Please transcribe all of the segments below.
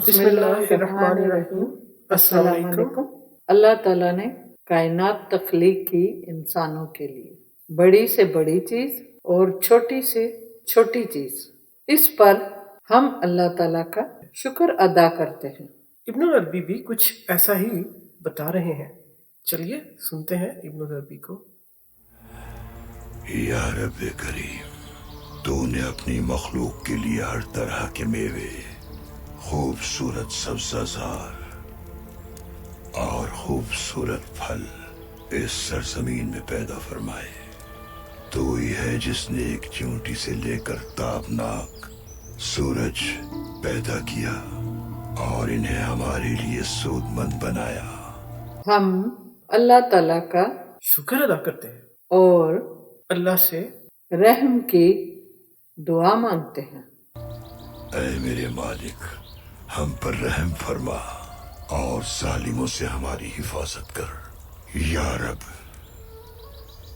بسم اللہ الرحمن الرحیم۔ السلام علیکم۔ اللہ تعالیٰ نے کائنات تخلیق کی انسانوں کے لیے، بڑی سے بڑی چیز اور چھوٹی سے چھوٹی چیز، اس پر ہم اللہ تعالیٰ کا شکر ادا کرتے ہیں۔ ابن العربی بھی کچھ ایسا ہی بتا رہے ہیں، چلیے سنتے ہیں ابن العربی کو۔ یا رب کریم، تو نے اپنی مخلوق کے لیے ہر طرح کے میوے، خوبصورت سبزہ زار اور خوبصورت پھل اس سرزمین میں پیدا فرمائے۔ تو ہی ہے جس نے ایک چونٹی سے لے کر تابناک سورج پیدا کیا اور انہیں ہمارے لیے سود مند بنایا۔ ہم اللہ تعالیٰ کا شکر ادا کرتے ہیں اور اللہ سے رحم کی دعا مانگتے ہیں۔ اے میرے مالک، ہم پر رحم فرما اور ظالموں سے ہماری حفاظت کر۔ یا رب،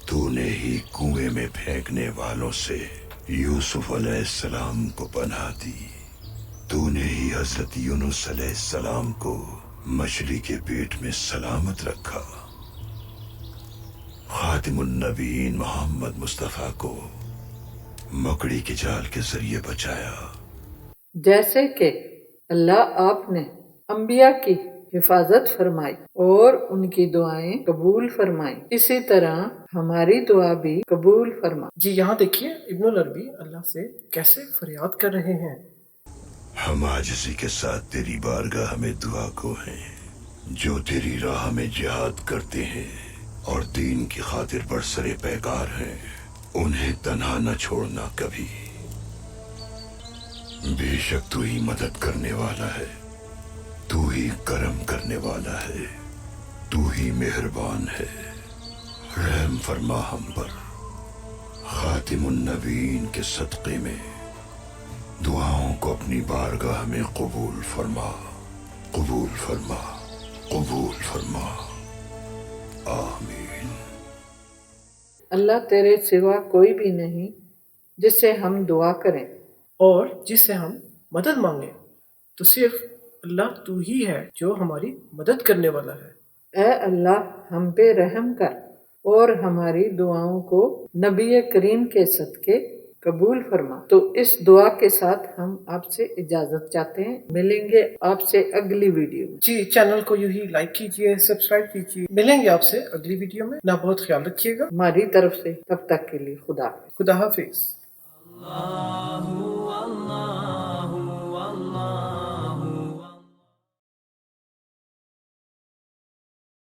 تو نے ہی کنویں میں پھینکنے والوں سے یوسف علیہ السلام کو پناہ دی۔ تو نے ہی حضرت یونس علیہ السلام کو مچھلی کے پیٹ میں سلامت رکھا۔ خاتم النبیین محمد مصطفیٰ کو مکڑی کے جال کے ذریعے بچایا۔ جیسے کہ اللہ آپ نے انبیاء کی حفاظت فرمائی اور ان کی دعائیں قبول فرمائی، اسی طرح ہماری دعا بھی قبول فرما۔ جی یہاں دیکھیے ابن العربی اللہ سے کیسے فریاد کر رہے ہیں۔ ہم عاجزی کے ساتھ تیری بارگاہ میں دعا کو ہیں، جو تیری راہ میں جہاد کرتے ہیں اور دین کی خاطر برسر پیکار ہیں، انہیں تنہا نہ چھوڑنا کبھی۔ بے شک تو ہی مدد کرنے والا ہے، تو ہی کرم کرنے والا ہے، تو ہی مہربان ہے، رحم فرما ہم پر۔ خاتم النبیین کے صدقے میں دعاؤں کو اپنی بارگاہ میں قبول فرما، قبول فرما، قبول فرما، آمین۔ اللہ تیرے سوا کوئی بھی نہیں جس سے ہم دعا کریں اور جس سے ہم مدد مانگیں، تو صرف اللہ تو ہی ہے جو ہماری مدد کرنے والا ہے۔ اے اللہ ہم پہ رحم کر اور ہماری دعاؤں کو نبی کریم کے صدقے قبول فرما۔ تو اس دعا کے ساتھ ہم آپ سے اجازت چاہتے ہیں، ملیں گے آپ سے اگلی ویڈیو میں۔ جی چینل کو یوں ہی لائک کیجئے، سبسکرائب کیجئے، ملیں گے آپ سے اگلی ویڈیو میں۔ اپنا بہت خیال رکھیے گا۔ ہماری طرف سے تب تک کے لیے خدا حافظ۔ خدا حافظ۔ اللہ